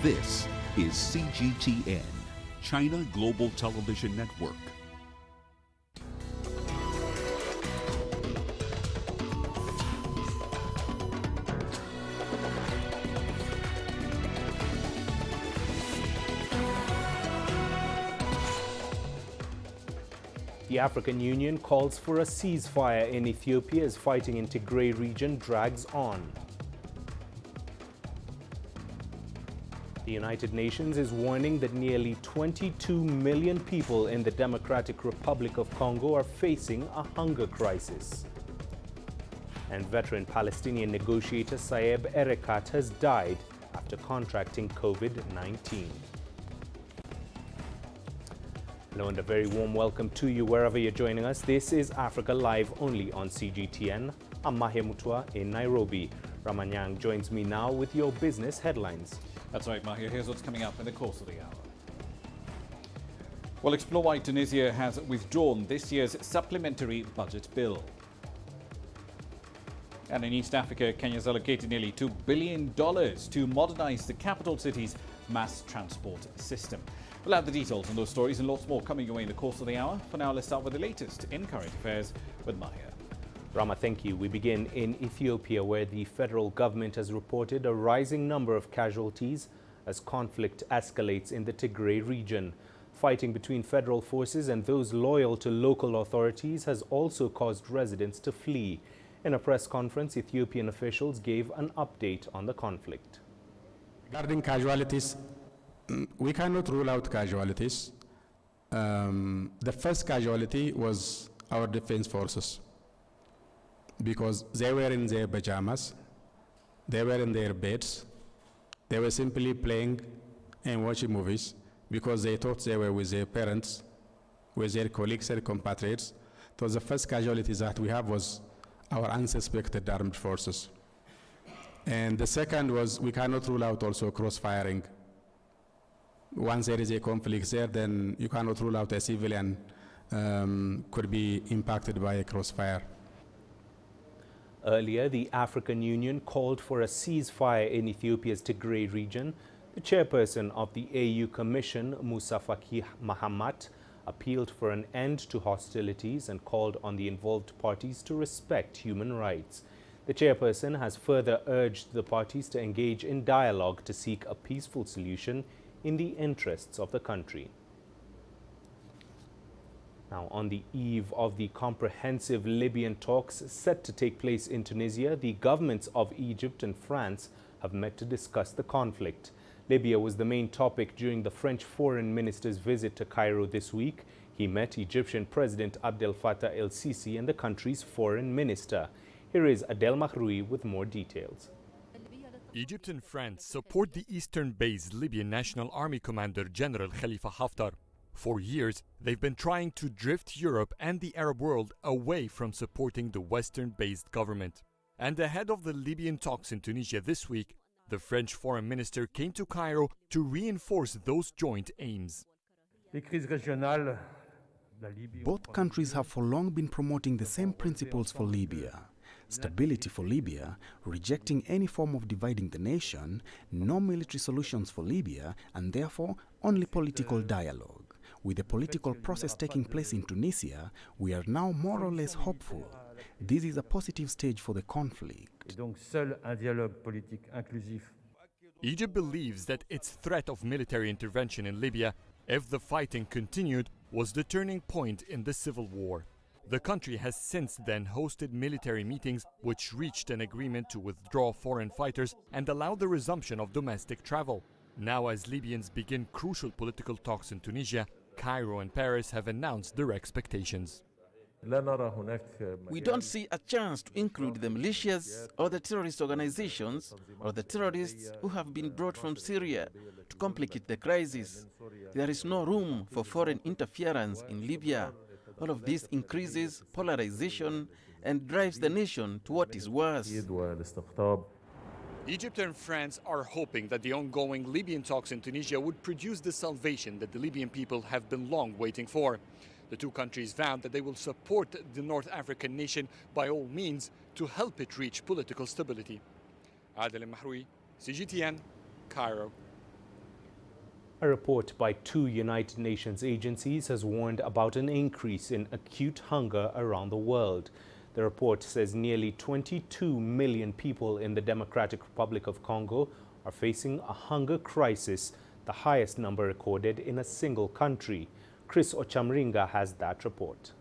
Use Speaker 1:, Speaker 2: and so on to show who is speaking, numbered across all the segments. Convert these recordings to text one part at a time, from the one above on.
Speaker 1: This is CGTN, China Global Television Network.
Speaker 2: The African Union calls for a ceasefire in Ethiopia as fighting in Tigray region drags on. The United Nations is warning that nearly 22 million people in the Democratic Republic of Congo are facing a hunger crisis. And veteran Palestinian negotiator Saeb Erekat has died after contracting COVID-19. Hello and a very warm welcome to you wherever you're joining us. This is Africa Live only on CGTN. I'm Mahia Mutua in Nairobi. Ramanyang joins me now with your business headlines.
Speaker 3: That's right, Mahia. Here's what's coming up in the course of the hour. Well, explore why Tunisia has withdrawn this year's supplementary budget bill. And in East Africa, Kenya's allocated nearly $2 billion to modernize the capital city's mass transport system. We'll have the details on those stories and lots more coming your way in the course of the hour. For now, let's start with the latest in current affairs with Mahia.
Speaker 2: Rama, thank you. We begin in Ethiopia, where the federal government has reported a rising number of casualties as conflict escalates in the Tigray region. Fighting between federal forces and those loyal to local authorities has also caused residents to flee. In a press conference, Ethiopian officials gave an update on the conflict.
Speaker 4: Regarding casualties, we cannot rule out casualties. The first casualty was our defense forces, because they were in their pajamas, they were in their beds, they were simply playing and watching movies because they thought they were with their parents, with their colleagues and compatriots. So the first casualty that we have was our unsuspected armed forces. And the second was we cannot rule out also cross-firing. Once there is a conflict there, then you cannot rule out a civilian could be impacted by a crossfire.
Speaker 2: Earlier, the African Union called for a ceasefire in Ethiopia's Tigray region. The chairperson of the AU Commission, Musa Faki Mahamat, appealed for an end to hostilities and called on the involved parties to respect human rights. The chairperson has further urged the parties to engage in dialogue to seek a peaceful solution in the interests of the country. Now, on the eve of the comprehensive Libyan talks set to take place in Tunisia, the governments of Egypt and France have met to discuss the conflict. Libya was the main topic during the French foreign minister's visit to Cairo this week. He met Egyptian President Abdel Fattah el-Sisi and the country's foreign minister. Here is Adel Mahroui with more details.
Speaker 5: Egypt and France support the eastern-based Libyan National Army Commander General Khalifa Haftar. For years, they've been trying to drift Europe and the Arab world away from supporting the Western-based government. And ahead of the Libyan talks in Tunisia this week, the French foreign minister came to Cairo to reinforce those joint aims.
Speaker 6: Both countries have for long been promoting the same principles for Libya. Stability for Libya, rejecting any form of dividing the nation, no military solutions for Libya, and therefore only political dialogue. With the political process taking place in Tunisia, we are now more or less hopeful. This is a positive stage for the conflict.
Speaker 5: Egypt believes that its threat of military intervention in Libya, if the fighting continued, was the turning point in the civil war. The country has since then hosted military meetings which reached an agreement to withdraw foreign fighters and allow the resumption of domestic travel. Now, as Libyans begin crucial political talks in Tunisia, Cairo and Paris have announced their expectations.
Speaker 7: We don't see a chance to include the militias or the terrorist organizations or the terrorists who have been brought from Syria to complicate the crisis. There is no room for foreign interference in Libya. All of this increases polarization and drives the nation to what is worse.
Speaker 5: Egypt and France are hoping that the ongoing Libyan talks in Tunisia would produce the salvation that the Libyan people have been long waiting for. The two countries vowed that they will support the North African nation by all means to help it reach political stability. Adel Mahroui, CGTN, Cairo.
Speaker 2: A report by 2 United Nations agencies has warned about an increase in acute hunger around the world. The report says nearly 22 million people in the Democratic Republic of Congo are facing a hunger crisis, the highest number recorded in a single country. Chris Ochamringa has that report.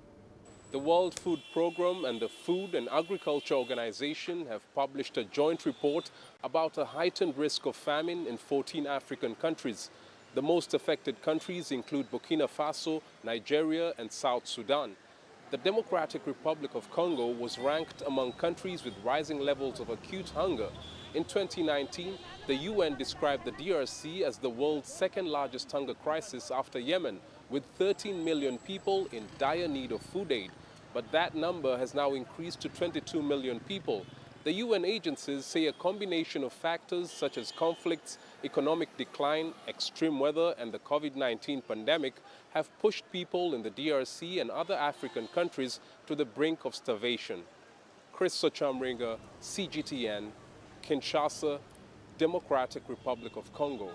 Speaker 8: The World Food Programme and the Food and Agriculture Organization have published a joint report about a heightened risk of famine in 14 African countries. The most affected countries include Burkina Faso, Nigeria, and South Sudan. The Democratic Republic of Congo was ranked among countries with rising levels of acute hunger. In 2019, the UN described the DRC as the world's second largest hunger crisis after Yemen, with 13 million people in dire need of food aid. But that number has now increased to 22 million people. The UN agencies say a combination of factors such as conflicts, economic decline, extreme weather, and the COVID-19 pandemic have pushed people in the DRC and other African countries to the brink of starvation. Chris Ochamringa, CGTN, Kinshasa, Democratic Republic of Congo.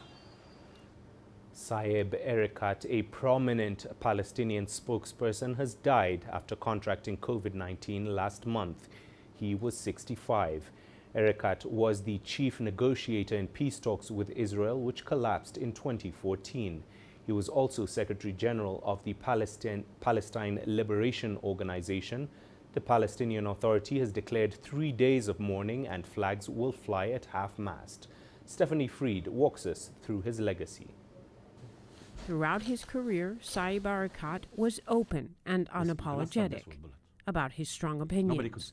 Speaker 2: Saeb Erekat, a prominent Palestinian spokesperson, has died after contracting COVID-19 last month. He was 65. Erekat was the chief negotiator in peace talks with Israel, which collapsed in 2014. He was also Secretary General of the Palestine Liberation Organization. The Palestinian Authority has declared 3 days of mourning and flags will fly at half-mast. Stephanie Fried walks us through his legacy.
Speaker 9: Throughout his career, Saeb Erekat was open and unapologetic about his strong opinions.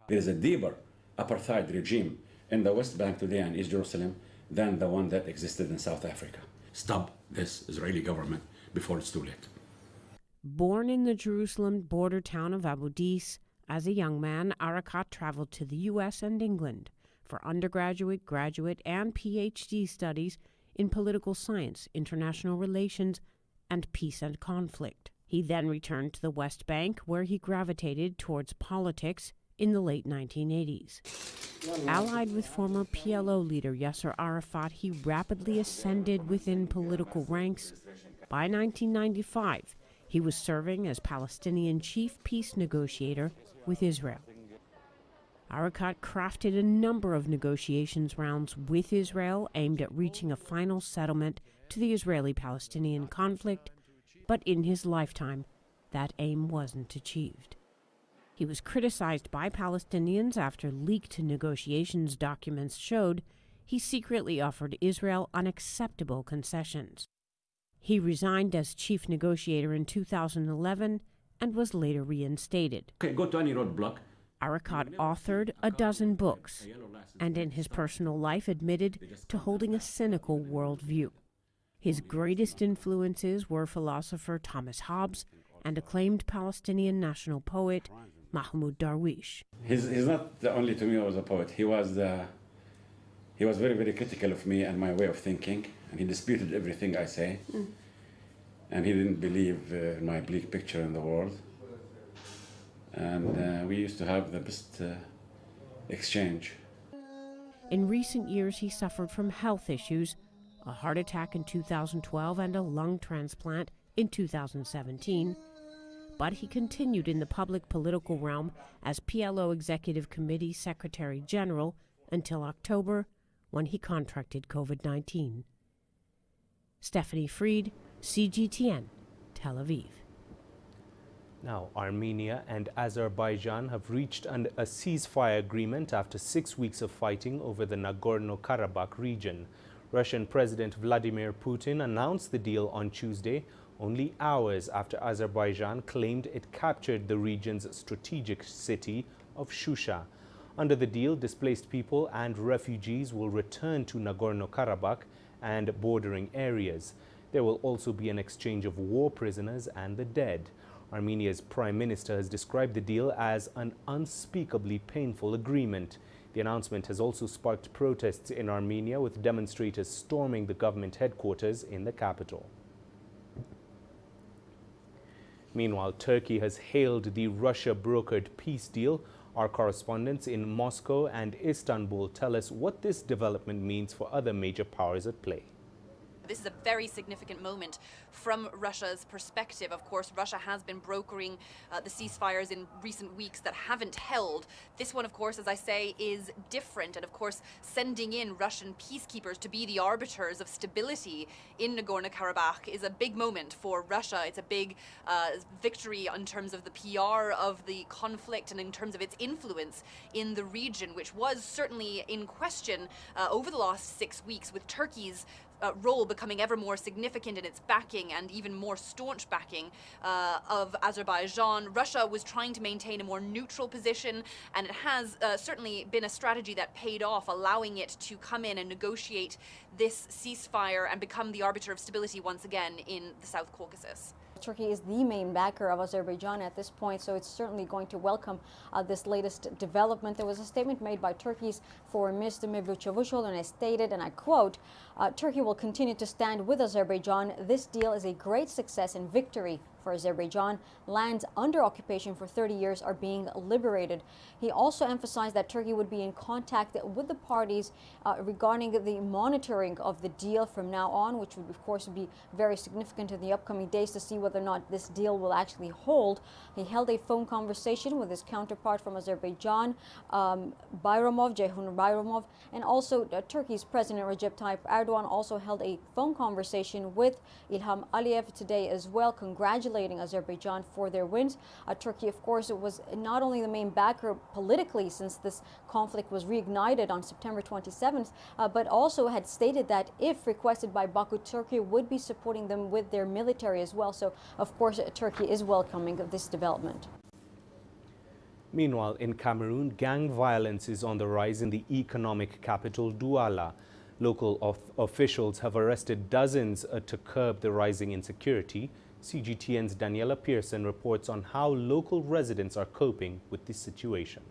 Speaker 10: There is a deeper apartheid regime in the West Bank today and East Jerusalem than the one that existed in South Africa. Stop this Israeli government before it's too late.
Speaker 9: Born in the Jerusalem border town of Abu Dis, as a young man, Erekat traveled to the U.S. and England for undergraduate, graduate, and Ph.D. studies in political science, international relations, and peace and conflict. He then returned to the West Bank, where he gravitated towards politics in the late 1980s. Allied with former PLO leader Yasser Arafat, he rapidly ascended within political ranks. By 1995, he was serving as Palestinian chief peace negotiator with Israel. Erekat crafted a number of negotiations rounds with Israel aimed at reaching a final settlement to the Israeli-Palestinian conflict, but in his lifetime, that aim wasn't achieved. He was criticized by Palestinians after leaked negotiations documents showed he secretly offered Israel unacceptable concessions. He resigned as chief negotiator in 2011 and was later reinstated.
Speaker 10: Okay, go to any roadblock.
Speaker 9: Erekat authored a dozen books and in his personal life admitted to holding a cynical worldview. His greatest influences were philosopher Thomas Hobbes and acclaimed Palestinian national poet Mahmoud Darwish.
Speaker 10: He's not only to me was a poet. He was very, very critical of me and my way of thinking, and he disputed everything I say. And he didn't believe in my bleak picture in the world. And we used to have the best exchange.
Speaker 9: In recent years, he suffered from health issues, a heart attack in 2012 and a lung transplant in 2017. But he continued in the public political realm as PLO Executive Committee Secretary General until October, when he contracted COVID-19. Stephanie Fried, CGTN, Tel Aviv.
Speaker 2: Now, Armenia and Azerbaijan have reached a ceasefire agreement after 6 weeks of fighting over the Nagorno-Karabakh region. Russian President Vladimir Putin announced the deal on Tuesday, only hours after Azerbaijan claimed it captured the region's strategic city of Shusha. Under the deal, displaced people and refugees will return to Nagorno-Karabakh and bordering areas. There will also be an exchange of war prisoners and the dead. Armenia's prime minister has described the deal as an unspeakably painful agreement. The announcement has also sparked protests in Armenia, with demonstrators storming the government headquarters in the capital. Meanwhile, Turkey has hailed the Russia-brokered peace deal. Our correspondents in Moscow and Istanbul tell us what this development means for other major powers at play.
Speaker 11: But this is a very significant moment from Russia's perspective. Of course, Russia has been brokering the ceasefires in recent weeks that haven't held. This one, of course, as I say, is different. And of course, sending in Russian peacekeepers to be the arbiters of stability in Nagorno-Karabakh is a big moment for Russia. It's a big victory in terms of the PR of the conflict and in terms of its influence in the region, which was certainly in question over the last 6 weeks, with Turkey's role becoming ever more significant in its backing and even more staunch backing of Azerbaijan. Russia was trying to maintain a more neutral position, and it has certainly been a strategy that paid off, allowing it to come in and negotiate this ceasefire and become the arbiter of stability once again in the South Caucasus.
Speaker 12: Turkey is the main backer of Azerbaijan at this point, so it's certainly going to welcome this latest development. There was a statement made by Turkey's Foreign Minister Mevlut Çavuşoğlu, and I stated, and I quote, Turkey will continue to stand with Azerbaijan. This deal is a great success and victory for Azerbaijan. Lands under occupation for 30 years are being liberated. He also emphasized that Turkey would be in contact with the parties regarding the monitoring of the deal from now on, which would of course be very significant in the upcoming days to see whether or not this deal will actually hold. He held a phone conversation with his counterpart from Azerbaijan, Ceyhun Bayramov, and also Turkey's President Recep Tayyip Erdogan also held a phone conversation with Ilham Aliyev today as well, congratulating Azerbaijan for their wins. Turkey, of course, was not only the main backer politically since this conflict was reignited on September 27th, but also had stated that if requested by Baku, Turkey would be supporting them with their military as well. So, of course, Turkey is welcoming this development.
Speaker 2: Meanwhile, in Cameroon, gang violence is on the rise in the economic capital, Douala. Local officials have arrested dozens to curb the rising insecurity. CGTN's Daniela Pearson reports on how local residents are coping with this situation.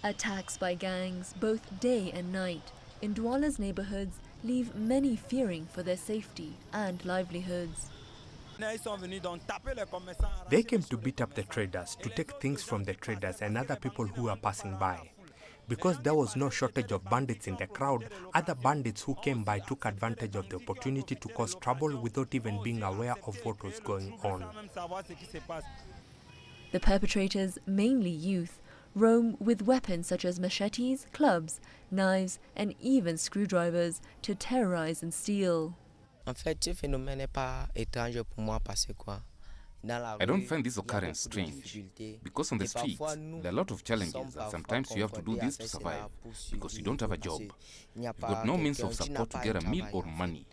Speaker 13: Attacks by gangs, both day and night, in Douala's neighborhoods leave many fearing for their safety and livelihoods.
Speaker 14: They came to beat up the traders, to take things from the traders and other people who were passing by. Because there was no shortage of bandits in the crowd, other bandits who came by took advantage of the opportunity to cause trouble without even being aware of what was going on.
Speaker 13: The perpetrators, mainly youth, roam with weapons such as machetes, clubs, knives, and even screwdrivers to terrorize and steal.
Speaker 15: I don't find this occurrence strange, because on the streets, there are a lot of challenges, and sometimes you have to do this to survive, because you don't have a job. You've got no means of support to get a meal or money.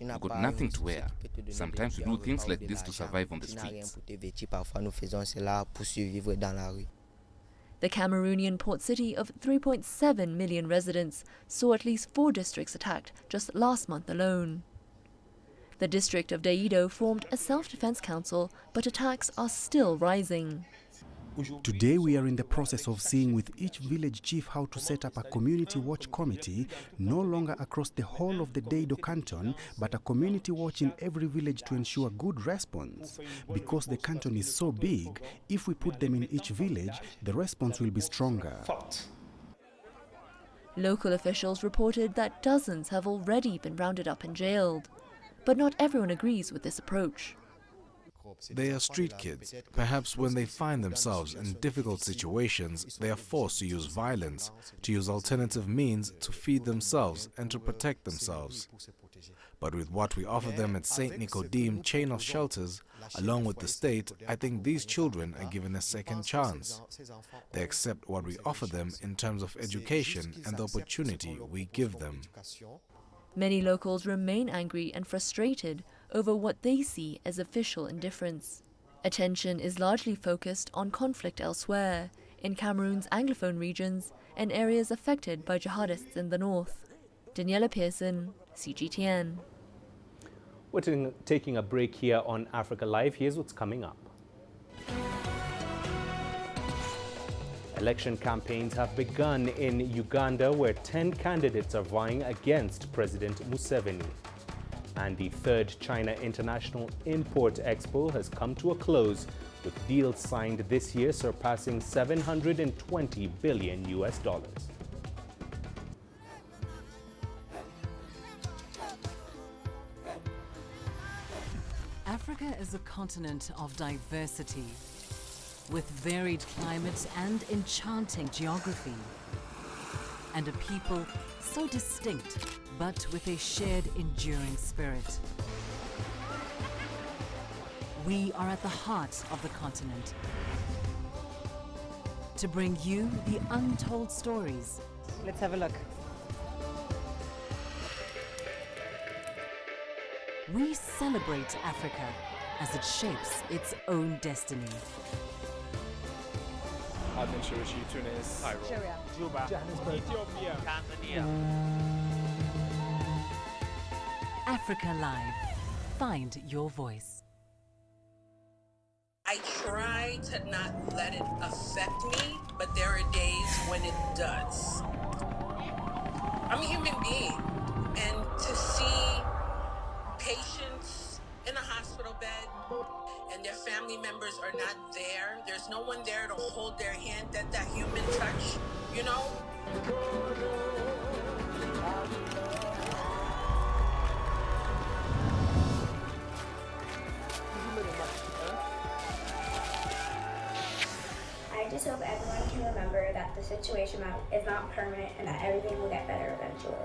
Speaker 15: You've got nothing to wear. Sometimes we do things like this to survive on the streets.
Speaker 13: The Cameroonian port city of 3.7 million residents saw at least 4 districts attacked just last month alone. The district of Daido formed a self-defense council, but attacks are still rising.
Speaker 6: Today we are in the process of seeing with each village chief how to set up a community watch committee, no longer across the whole of the Daido canton, but a community watch in every village to ensure good response. Because the canton is so big, if we put them in each village, the response will be stronger.
Speaker 13: Local officials reported that dozens have already been rounded up and jailed. But not everyone agrees with this approach.
Speaker 16: They are street kids. Perhaps when they find themselves in difficult situations, they are forced to use violence, to use alternative means to feed themselves and to protect themselves. But with what we offer them at St. Nicodeme chain of shelters, along with the state, I think these children are given a second chance. They accept what we offer them in terms of education and the opportunity we give them.
Speaker 13: Many locals remain angry and frustrated over what they see as official indifference. Attention is largely focused on conflict elsewhere, in Cameroon's Anglophone regions and areas affected by jihadists in the north. Daniela Pearson, CGTN.
Speaker 2: We're taking a break here on Africa Live. Here's what's coming up. Election campaigns have begun in Uganda, where 10 candidates are vying against President Museveni. And the 3rd China International Import Expo has come to a close, with deals signed this year surpassing $720 billion.
Speaker 17: Africa is a continent of diversity, with varied climates and enchanting geography, and a people so distinct, but with a shared enduring spirit. We are at the heart of the continent to bring you the untold stories.
Speaker 18: Let's have a look.
Speaker 17: We celebrate Africa as it shapes its own destiny.
Speaker 19: Tunis, Cairo,
Speaker 18: Juba,
Speaker 19: Johannesburg, Ethiopia,
Speaker 18: Tanzania.
Speaker 17: Africa Live. Find your voice.
Speaker 20: I try to not let it affect me, but there are days when it does. I'm a human being, and to see patients in a hospital bed and their family members are not there, there's no one there to hold their hand, that human touch, you know?
Speaker 21: I just hope everyone can remember that the situation is not permanent and that everything will get better eventually.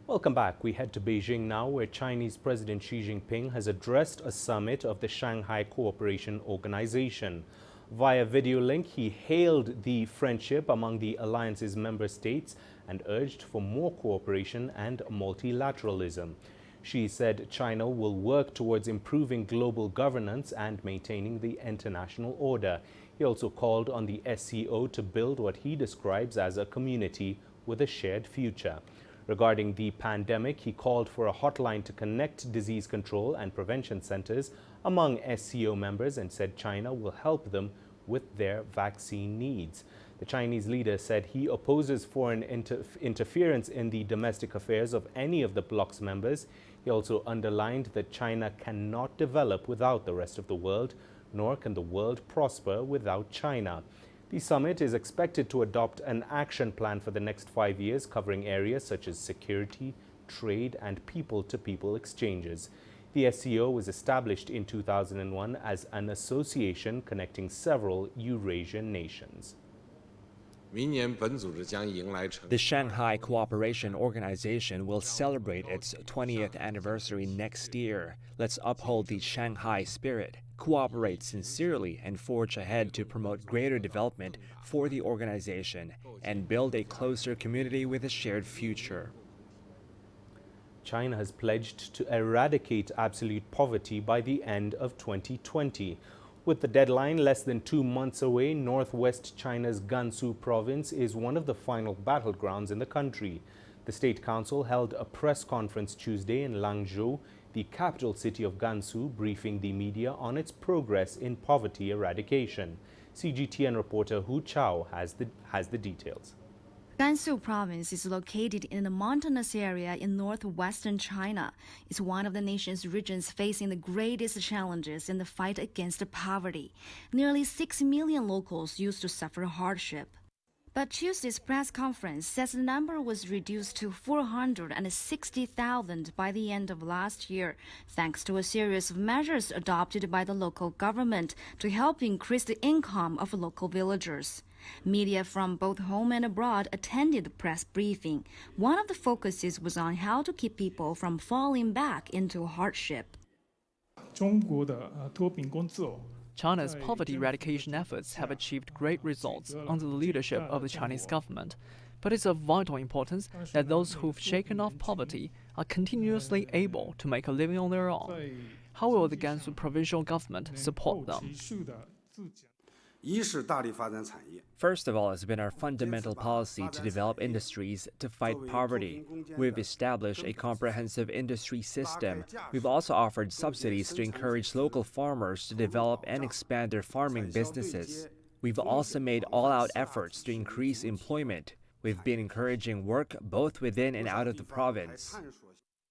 Speaker 2: Welcome back. We head to Beijing now, where Chinese President Xi Jinping has addressed a summit of the Shanghai Cooperation Organization. Via video link, he hailed the friendship among the alliance's member states and urged for more cooperation and multilateralism. Xi said China will work towards improving global governance and maintaining the international order. He also called on the SCO to build what he describes as a community with a shared future. Regarding the pandemic, he called for a hotline to connect disease control and prevention centers among SCO members and said China will help them with their vaccine needs. The Chinese leader said he opposes foreign interference in the domestic affairs of any of the bloc's members. He also underlined that China cannot develop without the rest of the world, nor can the world prosper without China. The summit is expected to adopt an action plan for the next 5 years, covering areas such as security, trade, and people-to-people exchanges. The SCO was established in 2001 as an association connecting several Eurasian nations.
Speaker 22: The Shanghai Cooperation Organization will celebrate its 20th anniversary next year. Let's uphold the Shanghai spirit, cooperate sincerely, and forge ahead to promote greater development for the organization and build a closer community with a shared future.
Speaker 2: China has pledged to eradicate absolute poverty by the end of 2020. With the deadline less than 2 months away, northwest China's Gansu province is one of the final battlegrounds in the country. The State Council held a press conference Tuesday in Langzhou, the capital city of Gansu, briefing the media on its progress in poverty eradication. CGTN reporter Hu Chao has the details.
Speaker 23: Gansu province is located in a mountainous area in northwestern China. It's one of the nation's regions facing the greatest challenges in the fight against poverty. Nearly 6 million locals used to suffer hardship. But Tuesday's press conference says the number was reduced to 460,000 by the end of last year, thanks to a series of measures adopted by the local government to help increase the income of local villagers. Media from both home and abroad attended the press briefing. One of the focuses was on how to keep people from falling back into hardship.
Speaker 24: China's poverty eradication efforts have achieved great results under the leadership of the Chinese government. But it's of vital importance that those who've shaken off poverty are continuously able to make a living on their own. How will the Gansu provincial government support them?
Speaker 22: First of all, it's been our fundamental policy to develop industries to fight poverty. We've established a comprehensive industry system. We've also offered subsidies to encourage local farmers to develop and expand their farming businesses. We've also made all-out efforts to increase employment. We've been encouraging work both within and out of the province.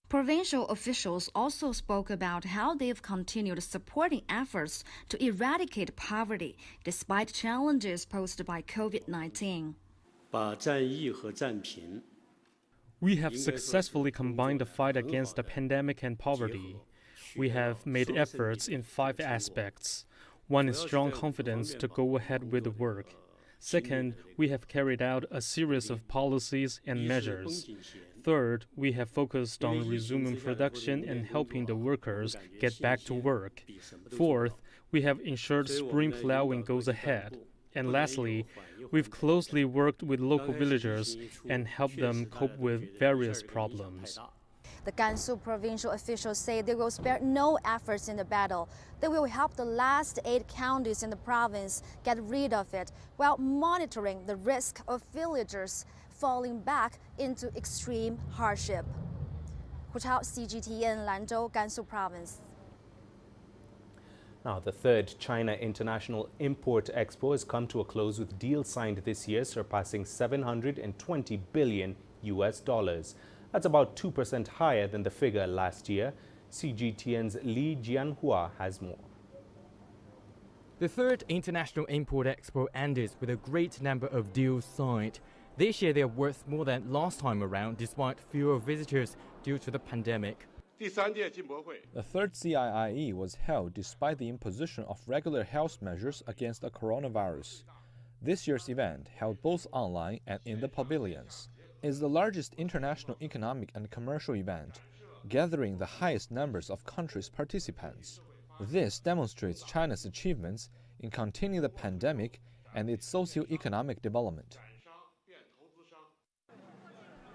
Speaker 23: Provincial officials also spoke about how they've continued supporting efforts to eradicate poverty despite challenges posed by COVID-19.
Speaker 1: We have successfully combined the fight against the pandemic and poverty. We have made efforts in 5 aspects. One is strong confidence to go ahead with the work. Second, we have carried out a series of policies and measures. Third, we have focused on resuming production and helping the workers get back to work. Fourth, we have ensured spring plowing goes ahead. And lastly, we've closely worked with local villagers and helped them cope with various problems.
Speaker 23: The Gansu provincial officials say they will spare no efforts in the battle. They will help the last 8 counties in the province get rid of it while monitoring the risk of villagers falling back into extreme hardship. Hu Chao, CGTN, Lanzhou, Gansu Province.
Speaker 2: Now, the 3rd China International Import Expo has come to a close with deals signed this year surpassing $720 billion. That's about 2% higher than the figure last year. CGTN's Li Jianhua has more.
Speaker 3: The 3rd International Import Expo ended with a great number of deals signed. This year they are worth more than last time around despite fewer visitors due to the pandemic.
Speaker 4: The 3rd CIIE was held despite the imposition of regular health measures against the coronavirus. This year's event, held both online and in the pavilions, is the largest international economic and commercial event, gathering the highest numbers of countries' participants. This demonstrates China's achievements in containing the pandemic and its socio-economic development.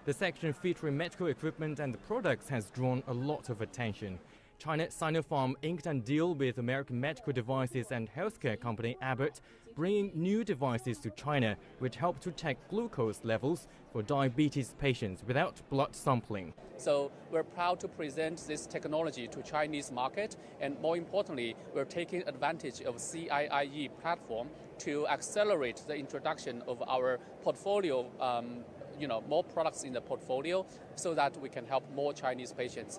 Speaker 3: The section featuring medical equipment and products has drawn a lot of attention. China Sinopharm inked a deal with American medical devices and healthcare company Abbott, bringing new devices to China which help to check glucose levels for diabetes patients without blood sampling.
Speaker 18: So we're proud to present this technology to Chinese market, and more importantly, we're taking advantage of CIIE platform to accelerate the introduction of our portfolio, more products in the portfolio so that we can help more Chinese patients.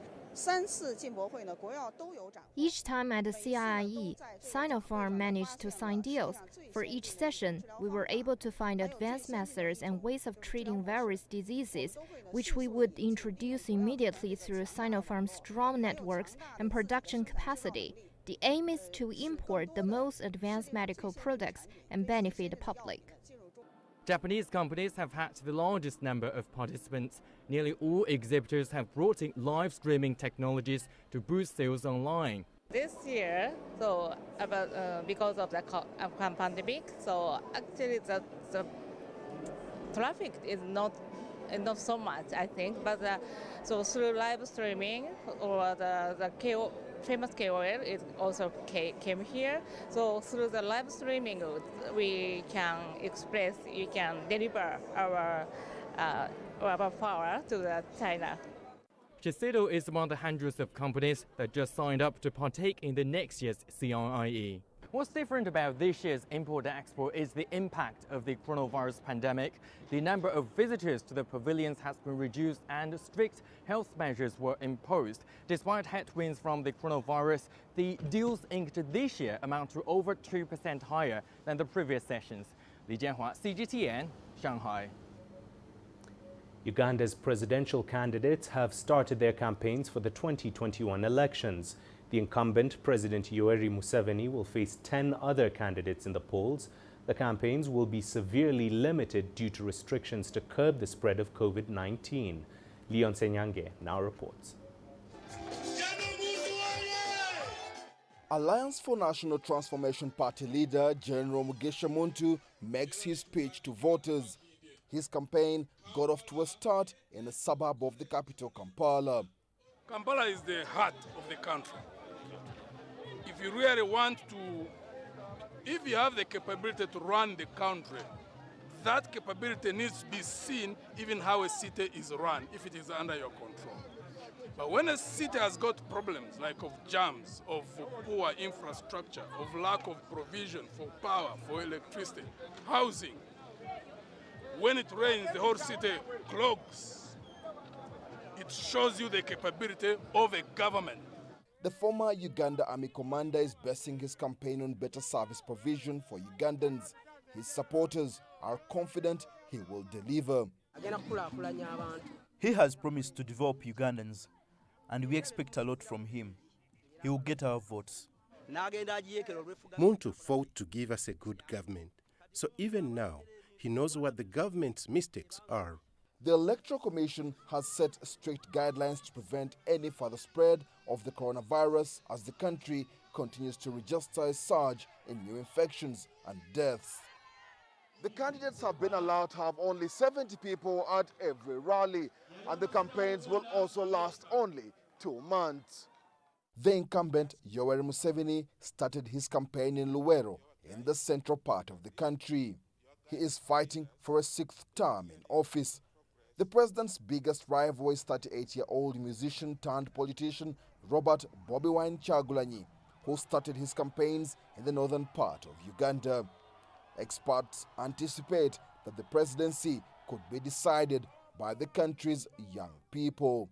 Speaker 25: Each time at the CIIE, Sinopharm managed to sign deals. For each session, we were able to find advanced methods and ways of treating various diseases, which we would introduce immediately through Sinopharm's strong networks and production capacity. The aim is to import the most advanced medical products and benefit the public.
Speaker 3: Japanese companies have had the largest number of participants. Nearly all exhibitors have brought in live streaming technologies to boost sales online.
Speaker 26: This year, because of the pandemic, so actually the traffic is not so much, I think. But so through live streaming or the famous KOL is also came here. So through the live streaming, we can deliver our power to China.
Speaker 3: Shiseido is among the hundreds of companies that just signed up to partake in the next year's CIIE. What's different about this year's Import Expo is the impact of the coronavirus pandemic. The number of visitors to the pavilions has been reduced and strict health measures were imposed. Despite headwinds from the coronavirus, the deals inked this year amount to over 2% higher than the previous sessions. Li Jianhua, CGTN, Shanghai.
Speaker 2: Uganda's presidential candidates have started their campaigns for the 2021 elections. The incumbent President Yoweri Museveni will face 10 other candidates in the polls. The campaigns will be severely limited due to restrictions to curb the spread of COVID-19. Leon Senyange now reports.
Speaker 27: Alliance for National Transformation Party leader General Mugisha Muntu makes his speech to voters. His campaign got off to a start in a suburb of the capital, Kampala.
Speaker 28: Kampala is the heart of the country. If you really want to, if you have the capability to run the country, that capability needs to be seen even how a city is run, if it is under your control. But when a city has got problems like of jams, of poor infrastructure, of lack of provision for power, for electricity, housing, When it rains, the whole city clogs. It shows you the capability of a government.
Speaker 27: The former Uganda Army commander is basing his campaign on better service provision for Ugandans. His supporters are confident he will deliver.
Speaker 5: He has promised to develop Ugandans, and we expect a lot from him. He will get our votes.
Speaker 7: Muntu fought to give us a good government, so even now, he knows what the government's mistakes are.
Speaker 27: The Electoral Commission has set strict guidelines to prevent any further spread of the coronavirus as the country continues to register a surge in new infections and deaths. The candidates have been allowed to have only 70 people at every rally, and the campaigns will also last only 2 months. The incumbent Yoweri Museveni started his campaign in Luwero, in the central part of the country. He is fighting for a 6th term in office. The president's biggest rival is 38-year-old musician turned politician Robert Bobi Wine Kyagulanyi, who started his campaigns in the northern part of Uganda. Experts anticipate that the presidency could be decided by the country's young people.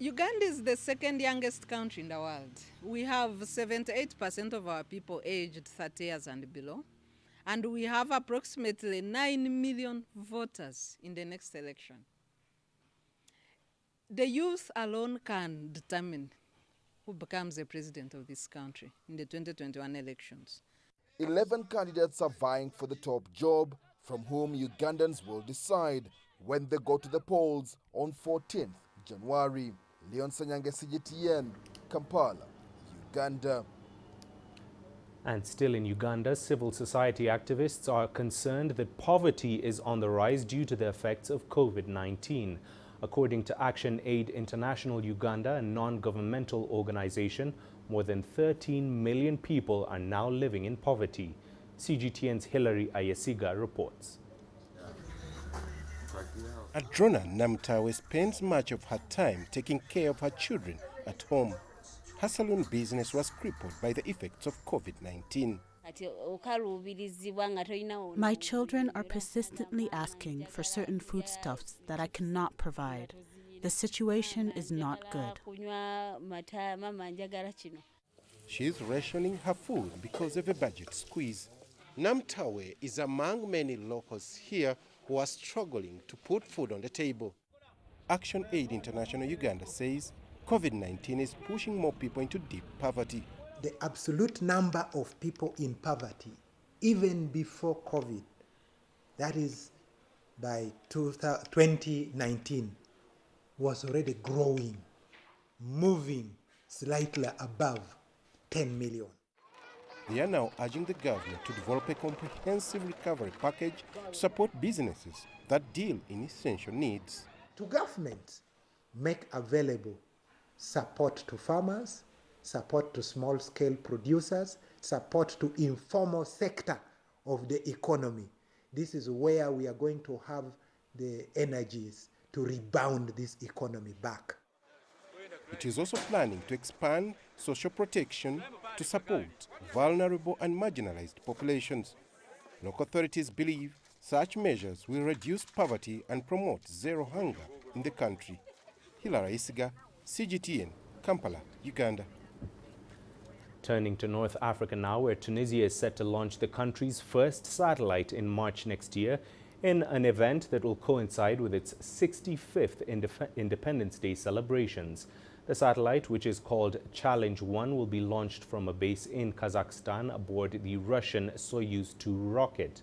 Speaker 8: Uganda is the second youngest country in the world. We have 78% of our people aged 30 years and below, and we have approximately 9 million voters in the next election. The youth alone can determine who becomes the president of this country in the 2021 elections.
Speaker 27: 11 candidates are vying for the top job, from whom Ugandans will decide when they go to the polls on 14th January. Leon Sanyange, CGTN, Kampala, Uganda.
Speaker 2: And still in Uganda, civil society activists are concerned that poverty is on the rise due to the effects of COVID-19. According to Action Aid International Uganda, a non-governmental organization, more than 13 million people are now living in poverty. CGTN's Hilary Ayesiga reports.
Speaker 7: Adrona Namtawe spends much of her time taking care of her children at home. Her salon business was crippled by the effects of COVID-19.
Speaker 9: My children are persistently asking for certain foodstuffs that I cannot provide. The situation is not good.
Speaker 7: She is rationing her food because of a budget squeeze. Namtawe is among many locals here who are struggling to put food on the table. Action Aid International Uganda says COVID-19 is pushing more people into deep poverty.
Speaker 10: The absolute number of people in poverty, even before COVID, that is by 2019, was already growing, moving slightly above 10 million.
Speaker 7: They are now urging the government to develop a comprehensive recovery package to support businesses that deal in essential needs.
Speaker 10: To government, make available support to farmers, support to small-scale producers, support to informal sector of the economy. This is where we are going to have the energies to rebound this economy back.
Speaker 7: It is also planning to expand social protection to support vulnerable and marginalized populations. Local authorities believe such measures will reduce poverty and promote zero hunger in the country. Hilary Isiga, CGTN, Kampala, Uganda.
Speaker 2: Turning to North Africa now, where Tunisia is set to launch the country's first satellite in March next year in an event that will coincide with its 65th Independence Day celebrations. The satellite, which is called Challenge 1, will be launched from a base in Kazakhstan aboard the Russian Soyuz 2 rocket.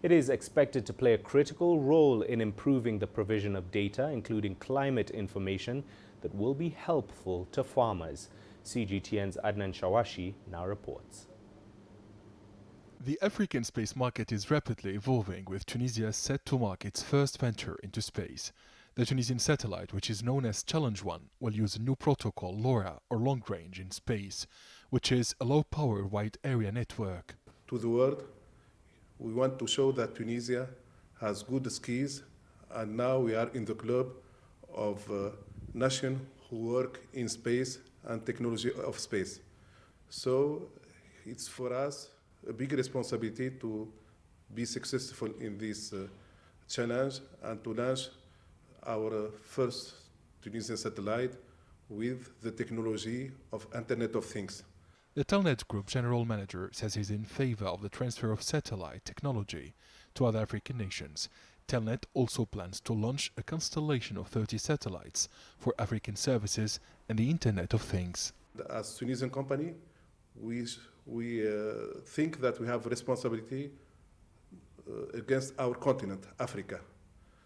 Speaker 2: It is expected to play a critical role in improving the provision of data, including climate information, that will be helpful to farmers. CGTN's Adnan Shawashi now reports.
Speaker 11: The African space market is rapidly evolving, with Tunisia set to mark its first venture into space. The Tunisian satellite, which is known as Challenge 1, will use a new protocol, LoRa, or long range in space, which is a low-power wide area network.
Speaker 12: To the world, we want to show that Tunisia has good skills, and now we are in the club of nations who work in space and technology of space. So it's for us a big responsibility to be successful in this challenge and to launch our first Tunisian satellite with the technology of Internet of Things.
Speaker 11: The Telnet Group general manager says he's in favor of the transfer of satellite technology to other African nations. Telnet also plans to launch a constellation of 30 satellites for African services and the Internet of Things.
Speaker 12: As Tunisian company, we think that we have a responsibility against our continent, Africa.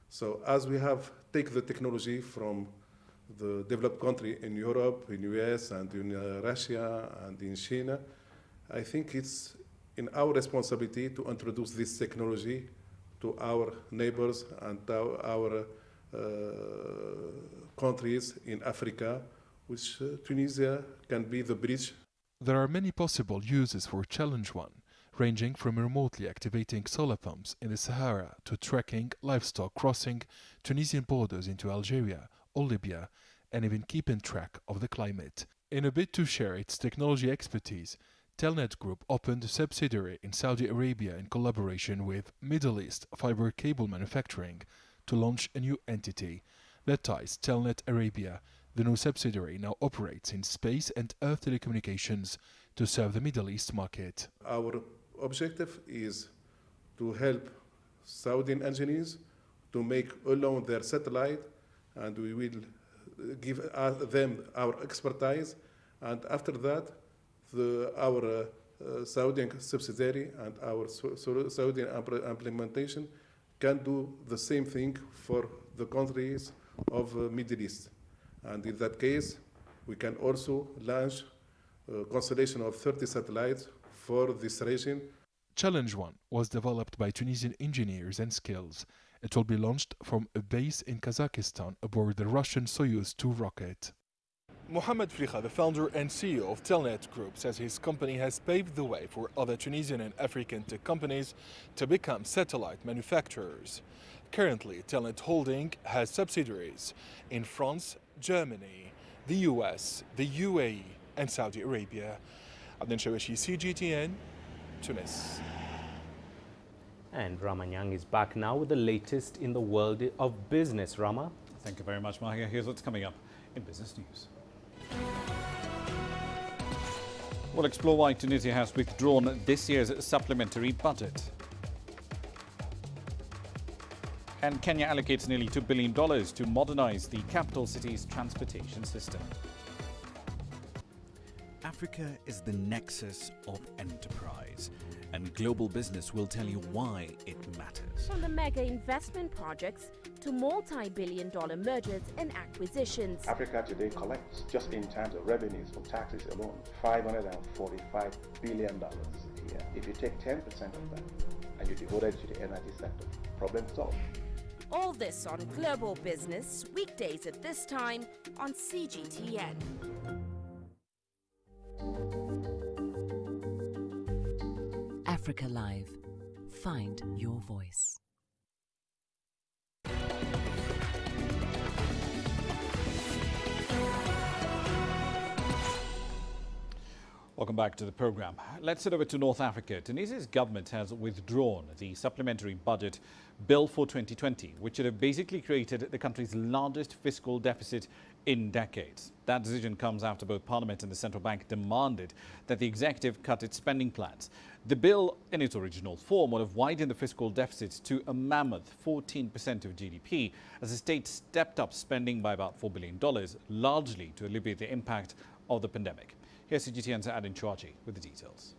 Speaker 12: So as we have taken the technology from the developed country in Europe, in US, and in Russia, and in China, I think it's in our responsibility to introduce this technology to our neighbors and our countries in Africa, which Tunisia can be the bridge.
Speaker 11: There are many possible uses for Challenge 1, ranging from remotely activating solar pumps in the Sahara to tracking livestock crossing Tunisian borders into Algeria or Libya, and even keeping track of the climate. In a bid to share its technology expertise, Telnet Group opened a subsidiary in Saudi Arabia in collaboration with Middle East Fiber Cable Manufacturing to launch a new entity that ties Telnet Arabia. The new subsidiary now operates in space and earth telecommunications to serve the Middle East market.
Speaker 12: Our objective is to help Saudi engineers to make alone their satellite, and we will give them our expertise, and after that our Saudi subsidiary and our Saudi implementation can do the same thing for the countries of Middle East. And in that case, we can also launch a constellation of 30 satellites for this region.
Speaker 11: Challenge 1 was developed by Tunisian engineers and skills. It will be launched from a base in Kazakhstan aboard the Russian Soyuz 2 rocket. Mohamed Frikha, the founder and CEO of Telnet Group, says his company has paved the way for other Tunisian and African tech companies to become satellite manufacturers. Currently, Telnet Holding has subsidiaries in France, Germany, the US, the UAE, and Saudi Arabia. Abdel Shawishi, CGTN, Tunis.
Speaker 2: And Ramanyang is back now with the latest in the world of business. Rama?
Speaker 6: Thank you very much, Mahia. Here's what's coming up in business news. We'll explore why Tunisia has withdrawn this year's supplementary budget. And Kenya allocates nearly $2 billion to modernize the capital city's transportation system.
Speaker 13: Africa is the nexus of enterprise, and global business will tell you why it matters.
Speaker 14: From the mega investment projects to multi-billion-dollar mergers and acquisitions.
Speaker 15: Africa today collects, just in terms of revenues from taxes alone, $545 billion a year. If you take 10% of that and you devote it to the energy sector, problem solved.
Speaker 14: All this on Global Business, weekdays at this time on CGTN.
Speaker 16: Africa Live. Find your voice.
Speaker 6: Welcome back to the program. Let's head over to North Africa. Tunisia's government has withdrawn the supplementary budget bill for 2020, which would have basically created the country's largest fiscal deficit in decades. That decision comes after both Parliament and the central bank demanded that the executive cut its spending plans. The bill, in its original form, would have widened the fiscal deficit to a mammoth 14% of GDP as the state stepped up spending by about $4 billion, largely to alleviate the impact of the pandemic. Here's CGTN's Adin Chouachi with the details.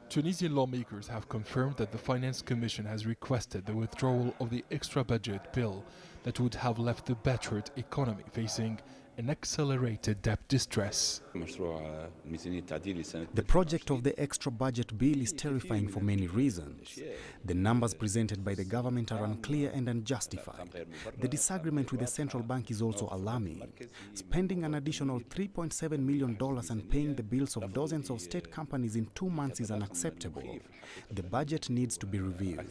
Speaker 11: Tunisian lawmakers have confirmed that the Finance Commission has requested the withdrawal of the extra budget bill that would have left the battered economy facing an accelerated debt distress.
Speaker 17: The project of the extra budget bill is terrifying for many reasons. The numbers presented by the government are unclear and unjustified. The disagreement with the central bank is also alarming. Spending an additional $3.7 million and paying the bills of dozens of state companies in 2 months is unacceptable. The budget needs to be reviewed.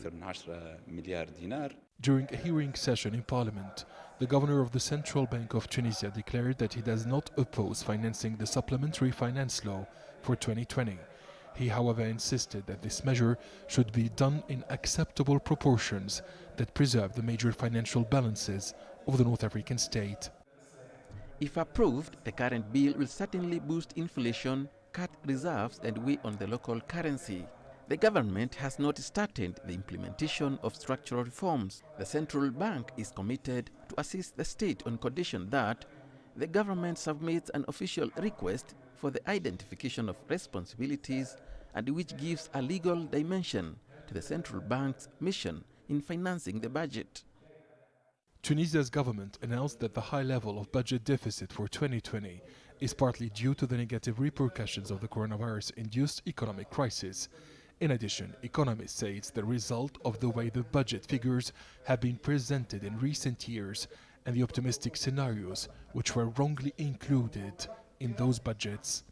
Speaker 11: During a hearing session in Parliament, the governor of the Central Bank of Tunisia declared that he does not oppose financing the supplementary finance law for 2020. He, however, insisted that this measure should be done in acceptable proportions that preserve the major financial balances of the North African state.
Speaker 1: If approved, the current bill will certainly boost inflation, cut reserves and weigh on the local currency. The government has not started the implementation of structural reforms. The central bank is committed to assist the state on condition that the government submits an official request for the identification of responsibilities and which gives a legal dimension to the central bank's mission in financing the budget.
Speaker 11: Tunisia's government announced that the high level of budget deficit for 2020 is partly due to the negative repercussions of the coronavirus-induced economic crisis. In addition, economists say it's the result of the way the budget figures have been presented in recent years and the optimistic scenarios which were wrongly included in those budgets.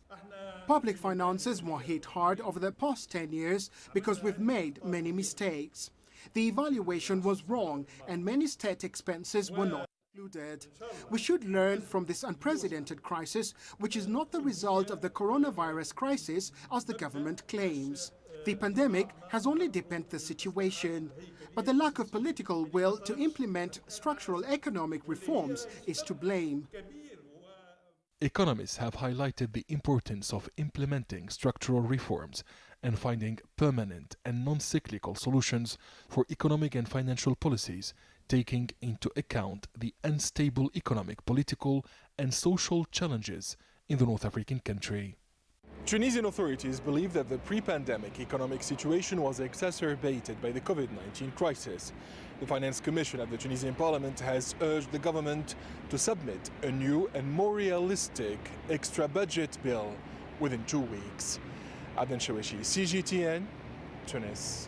Speaker 4: Public finances were hit hard over the past 10 years because we've made many mistakes. The evaluation was wrong and many state expenses were not included. We should learn from this unprecedented crisis, which is not the result of the coronavirus crisis as the government claims. The pandemic has only deepened the situation, but the lack of political will to implement structural economic reforms is to blame.
Speaker 11: Economists have highlighted the importance of implementing structural reforms and finding permanent and non-cyclical solutions for economic and financial policies, taking into account the unstable economic, political and social challenges in the North African country. Tunisian authorities believe that the pre-pandemic economic situation was exacerbated by the COVID-19 crisis. The Finance Commission at the Tunisian Parliament has urged the government to submit a new and more realistic extra budget bill within 2 weeks. Aden Shawishi, CGTN, Tunis.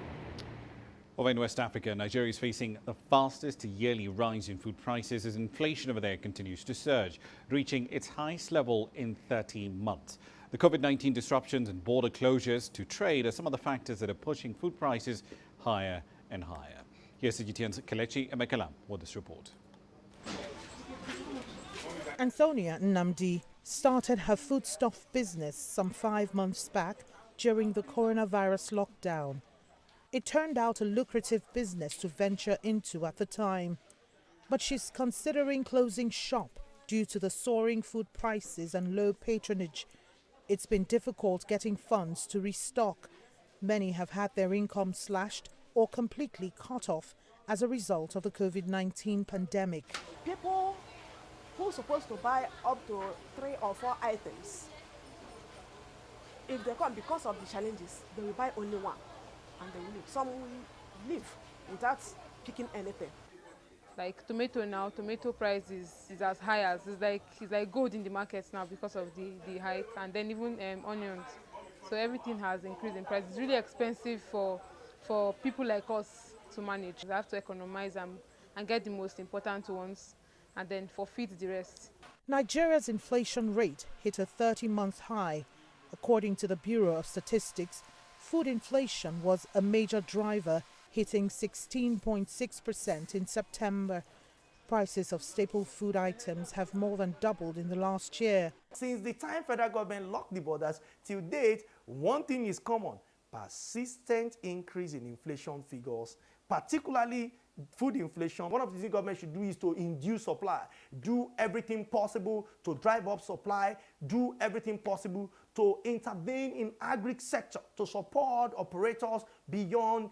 Speaker 6: Over in West Africa, Nigeria is facing the fastest yearly rise in food prices as inflation over there continues to surge, reaching its highest level in 13 months. The COVID-19 disruptions and border closures to trade are some of the factors that are pushing food prices higher and higher. Here's CGTN's Kelechi Emekalam with this report.
Speaker 19: Antonia Nnamdi started her foodstuff business some 5 months back during the coronavirus lockdown. It turned out a lucrative business to venture into at the time, but she's considering closing shop due to the soaring food prices and low patronage. It's been difficult getting funds to restock. Many have had their income slashed or completely cut off as a result of the COVID-19 pandemic.
Speaker 20: People who are supposed to buy up to 3 or 4 items, if they come because of the challenges, they will buy only one and they will leave. Some will leave without picking anything.
Speaker 21: Like tomato now, tomato price is as high as it's like gold in the markets now because of the hike, and then even onions. So everything has increased in price. It's really expensive for people like us to manage. We have to economize and get the most important ones and then forfeit the rest.
Speaker 19: Nigeria's inflation rate hit a 30-month high. According to the Bureau of Statistics, food inflation was a major driver, hitting 16.6% in September. Prices of staple food items have more than doubled in the last year.
Speaker 22: Since the time federal government locked the borders till date, one thing is common: persistent increase in inflation figures, particularly food inflation. One of the things government should do is to induce supply, do everything possible to drive up supply, do everything possible to intervene in agri sector to support operators beyond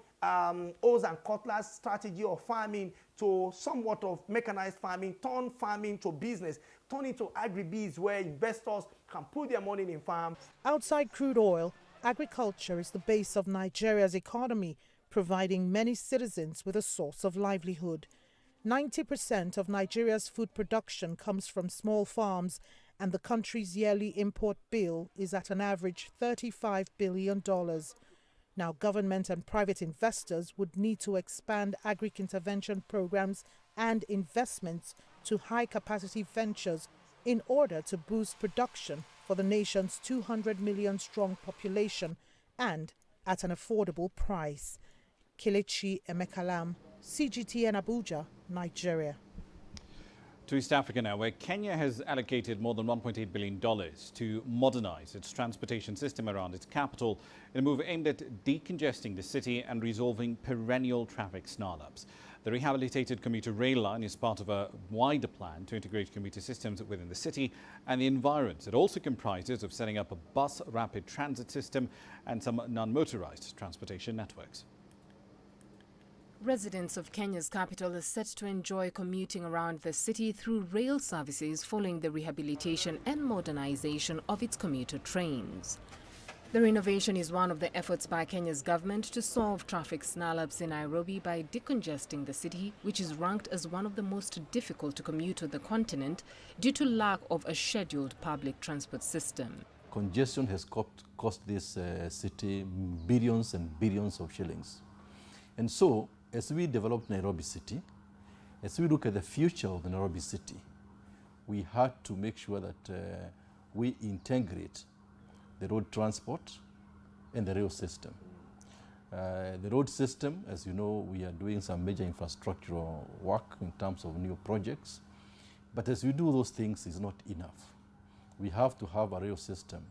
Speaker 22: hose and cutlass strategy of farming to somewhat of mechanized farming, turn farming to business, turn into agri-biz where investors can put their money in farms.
Speaker 19: Outside crude oil, agriculture is the base of Nigeria's economy, providing many citizens with a source of livelihood. 90% of Nigeria's food production comes from small farms, and the country's yearly import bill is at an average $35 billion. Now, government and private investors would need to expand agri-intervention programs and investments to high-capacity ventures in order to boost production for the nation's 200 million strong population and at an affordable price. Kelechi Emekalam, CGTN Abuja, Nigeria.
Speaker 6: To East Africa now, where Kenya has allocated more than $1.8 billion to modernize its transportation system around its capital in a move aimed at decongesting the city and resolving perennial traffic snarl-ups. The rehabilitated commuter rail line is part of a wider plan to integrate commuter systems within the city and the environs. It also comprises of setting up a bus rapid transit system and some non-motorized transportation networks.
Speaker 3: Residents of Kenya's capital are set to enjoy commuting around the city through rail services following the rehabilitation and modernization of its commuter trains. The renovation is one of the efforts by Kenya's government to solve traffic snarl-ups in Nairobi by decongesting the city, which is ranked as one of the most difficult to commute to the continent due to lack of a scheduled public transport system.
Speaker 5: Congestion has cost this city billions and billions of shillings. And so, as we develop Nairobi City, as we look at the future of the Nairobi City, we had to make sure that we integrate the road transport and the rail system. The road system, as you know, we are doing some major infrastructural work in terms of new projects. But as we do those things, it's not enough. We have to have a rail system,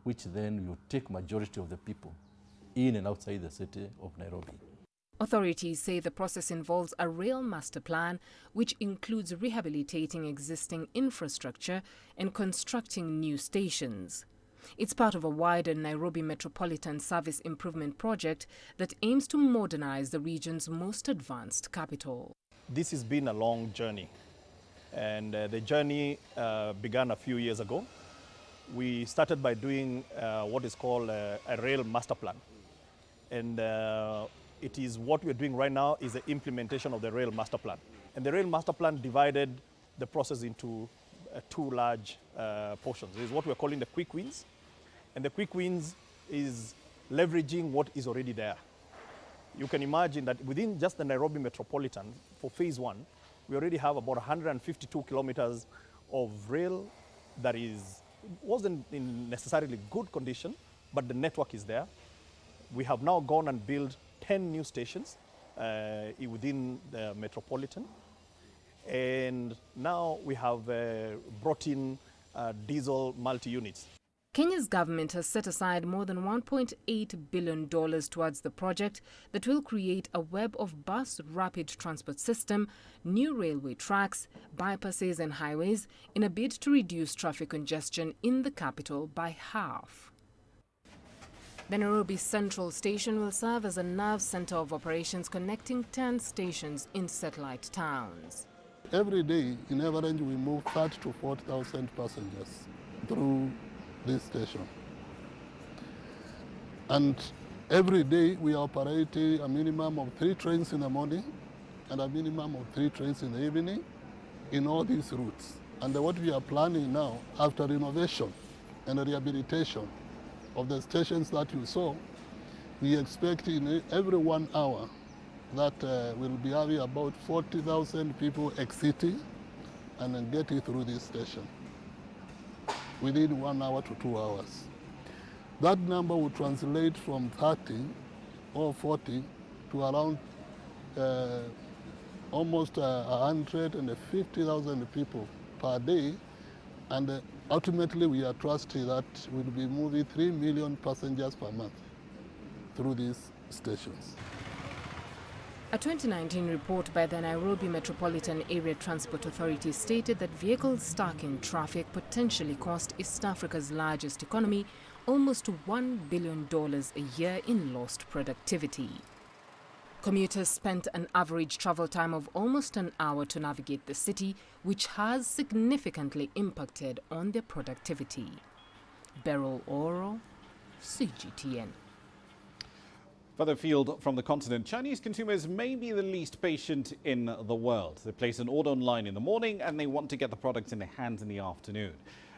Speaker 5: which then will take majority of the people in and outside the city of Nairobi.
Speaker 3: Authorities say the process involves a rail master plan, which includes rehabilitating existing infrastructure and constructing new stations. It's part of a wider Nairobi Metropolitan Service Improvement Project that aims to modernize the region's most advanced capital.
Speaker 18: This has been a long journey, and the journey began a few years ago. We started by doing what is called a rail master plan, and it is what we're doing right now is the implementation of the rail master plan. And the rail master plan divided the process into two large portions. There's what we're calling the quick wins. And the quick wins is leveraging what is already there. You can imagine that within just the Nairobi Metropolitan, for phase one, we already have about 152 kilometers of rail that wasn't in necessarily good condition, but the network is there. We have now gone and built 10 new stations within the Metropolitan. And now we have brought in diesel multi-units.
Speaker 3: Kenya's government has set aside more than $1.8 billion towards the project that will create a web of bus rapid transport system, new railway tracks, bypasses and highways in a bid to reduce traffic congestion in the capital by half. The Nairobi Central Station will serve as a nerve center of operations connecting 10 stations in satellite towns.
Speaker 23: Every day, in average, we move 30 to 40,000 passengers through this station. And every day, we operate a minimum of 3 trains in the morning and a minimum of 3 trains in the evening in all these routes. And what we are planning now, after renovation and rehabilitation of the stations that you saw, we expect in every 1 hour that we'll be having about 40,000 people exiting and then getting through this station within 1 hour to 2 hours. That number will translate from 30 or 40 to around almost 150,000 people per day, and ultimately we are trusting that we'll be moving 3 million passengers per month through these stations.
Speaker 3: A 2019 report by the Nairobi Metropolitan Area Transport Authority stated that vehicles stuck in traffic potentially cost East Africa's largest economy almost $1 billion a year in lost productivity. Commuters spent an average travel time of almost an hour to navigate the city, which has significantly impacted on their productivity. Beryl Oro, CGTN.
Speaker 6: Further afield from the continent, Chinese consumers may be the least patient in the world. They place an order online in the morning and they want to get the products in their hands in the afternoon.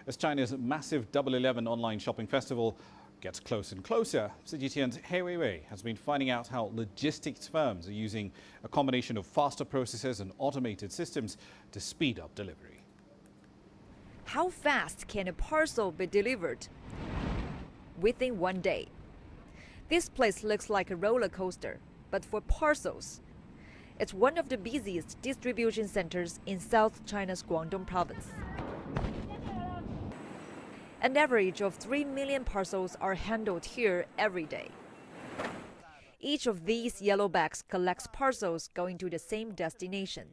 Speaker 6: As China's massive Double 11 online shopping festival gets closer and closer, CGTN's He Weiwei has been finding out how logistics firms are using a combination of faster processes and automated systems to speed up delivery.
Speaker 24: How fast can a parcel be delivered? Within 1 day. This place looks like a roller coaster, but for parcels. It's one of the busiest distribution centers in South China's Guangdong province. An average of 3 million parcels are handled here every day. Each of these yellow bags collects parcels going to the same destination.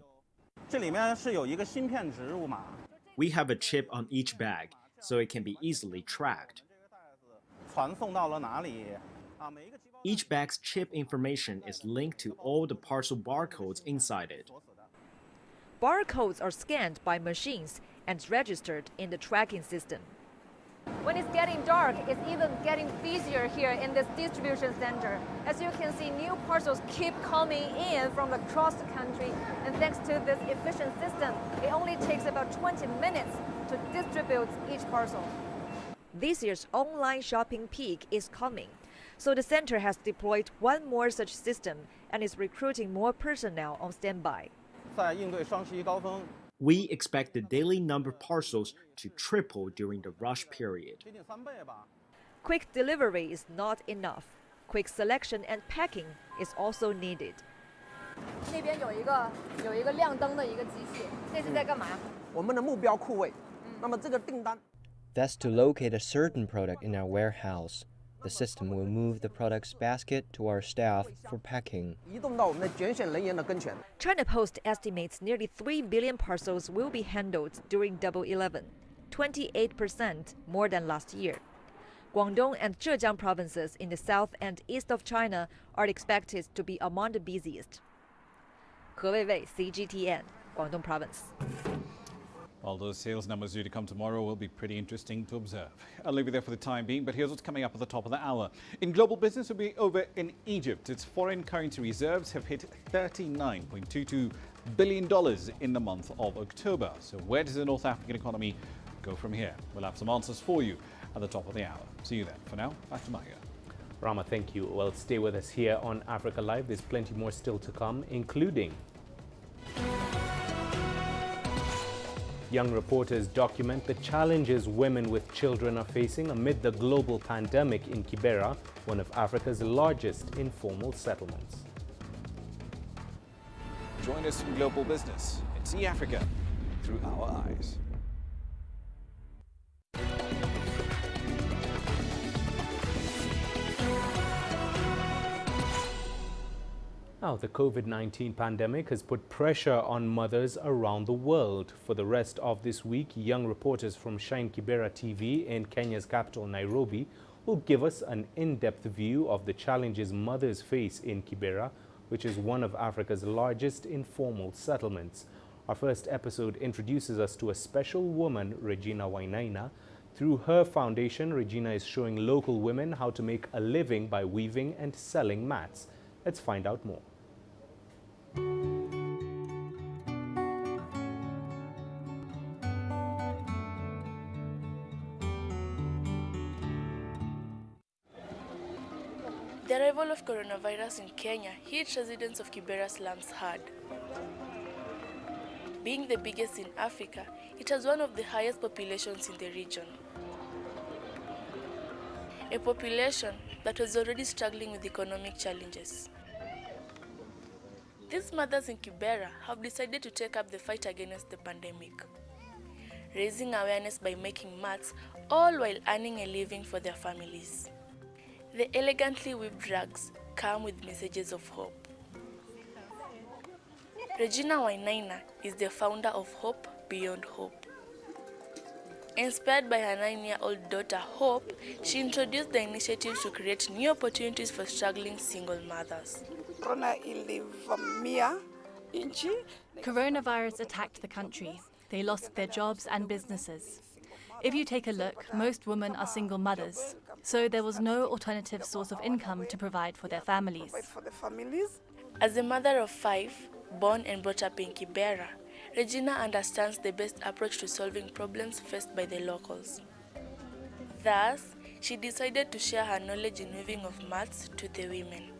Speaker 7: We have a chip on each bag, so it can be easily tracked. Each bag's chip information is linked to all the parcel barcodes inside it.
Speaker 24: Barcodes are scanned by machines and registered in the tracking system. When it's getting dark, it's even getting busier here in this distribution center. As you can see, new parcels keep coming in from across the country, and thanks to this efficient system, it only takes about 20 minutes to distribute each parcel. This year's online shopping peak is coming, so the center has deployed one more such system and is recruiting more personnel on standby.
Speaker 7: We expect the daily number of parcels to triple during the rush period.
Speaker 24: Quick delivery is not enough. Quick selection and packing is also needed.
Speaker 8: That's to locate a certain product in our warehouse. The system will move the product's basket to our staff for packing.
Speaker 24: China Post estimates nearly 3 billion parcels will be handled during Double 11, 28% more than last year. Guangdong and Zhejiang provinces in the south and east of China are expected to be among the busiest. He Weiwei, CGTN, Guangdong Province.
Speaker 6: Well, those sales numbers due to come tomorrow will be pretty interesting to observe. I'll leave you there for the time being, but here's what's coming up at the top of the hour. In global business, we'll be over in Egypt. Its foreign currency reserves have hit $39.22 billion in the month of October. So where does the North African economy go from here? We'll have some answers for you at the top of the hour. See you then. For now, back to Mahia.
Speaker 2: Rama, thank you. Well, stay with us here on Africa Live. There's plenty more still to come, including young reporters document the challenges women with children are facing amid the global pandemic in Kibera, one of Africa's largest informal settlements.
Speaker 6: Join us in global business and see Africa through our eyes.
Speaker 2: Now, the COVID-19 pandemic has put pressure on mothers around the world. For the rest of this week, young reporters from Shine Kibera TV in Kenya's capital, Nairobi, will give us an in-depth view of the challenges mothers face in Kibera, which is one of Africa's largest informal settlements. Our first episode introduces us to a special woman, Regina Wainaina. Through her foundation, Regina is showing local women how to make a living by weaving and selling mats. Let's find out more.
Speaker 9: The arrival of coronavirus in Kenya hit residents of Kibera slums hard. Being the biggest in Africa, it has one of the highest populations in the region. A population that was already struggling with economic challenges. These mothers in Kibera have decided to take up the fight against the pandemic, raising awareness by making mats, all while earning a living for their families. The elegantly weaved rugs come with messages of hope. Regina Wainaina is the founder of Hope Beyond Hope. Inspired by her 9-year-old daughter Hope, she introduced the initiative to create new opportunities for struggling single mothers.
Speaker 10: Coronavirus attacked the country. They lost their jobs and businesses. If you take a look, most women are single mothers, so there was no alternative source of income to provide for their families.
Speaker 9: As a mother of 5, born and brought up in Kibera, Regina understands the best approach to solving problems faced by the locals. Thus, she decided to share her knowledge in weaving of mats to the women.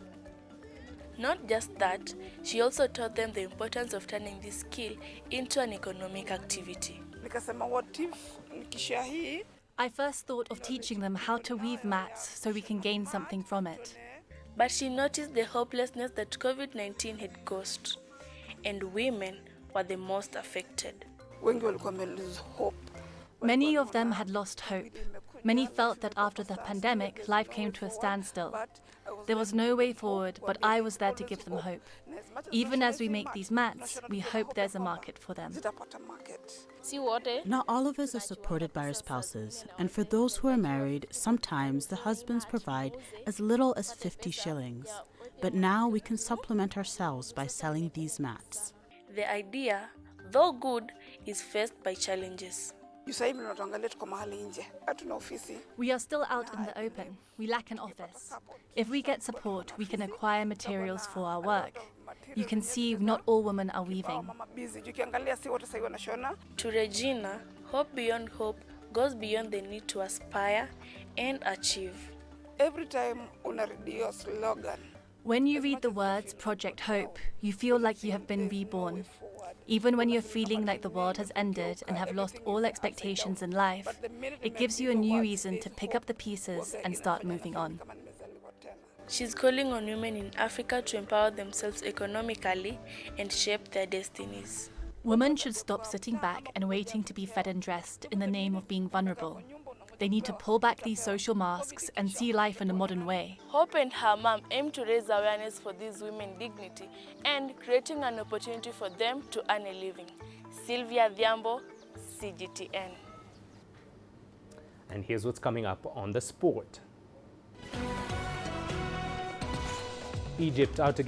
Speaker 9: Not just that, she also taught them the importance of turning this skill into an economic activity.
Speaker 10: I first thought of teaching them how to weave mats so we can gain something from it.
Speaker 9: But she noticed the hopelessness that COVID-19 had caused. and women were the most affected.
Speaker 10: Many of them had lost hope. Many felt that after the pandemic, life came to a standstill. There was no way forward, but I was there to give them hope. Even as we make these mats, we hope there's a market for them.
Speaker 12: Not all of us are supported by our spouses, and for those who are married, sometimes the husbands provide as little as 50 shillings. But now we can supplement ourselves by selling these mats.
Speaker 9: The idea, though good, is faced by challenges.
Speaker 10: We are still out in the open. We lack an office. If we get support, we can acquire materials for our work. You can see not all women are weaving.
Speaker 9: To Regina, hope beyond hope goes beyond the need to aspire and achieve.
Speaker 13: Every time una radio slogan,
Speaker 10: when you read the words Project Hope, you feel like you have been reborn. Even when you're feeling like the world has ended and have lost all expectations in life, it gives you a new reason to pick up the pieces and start moving on.
Speaker 9: She's calling on women in Africa to empower themselves economically and shape their destinies.
Speaker 10: Women should stop sitting back and waiting to be fed and dressed in the name of being vulnerable. They need to pull back these social masks and see life in a modern way.
Speaker 9: Hope and her mom aim to raise awareness for these women's dignity and creating an opportunity for them to earn a living. Sylvia Dhiambo, CGTN.
Speaker 2: And here's what's coming up on the sport. Egypt out again.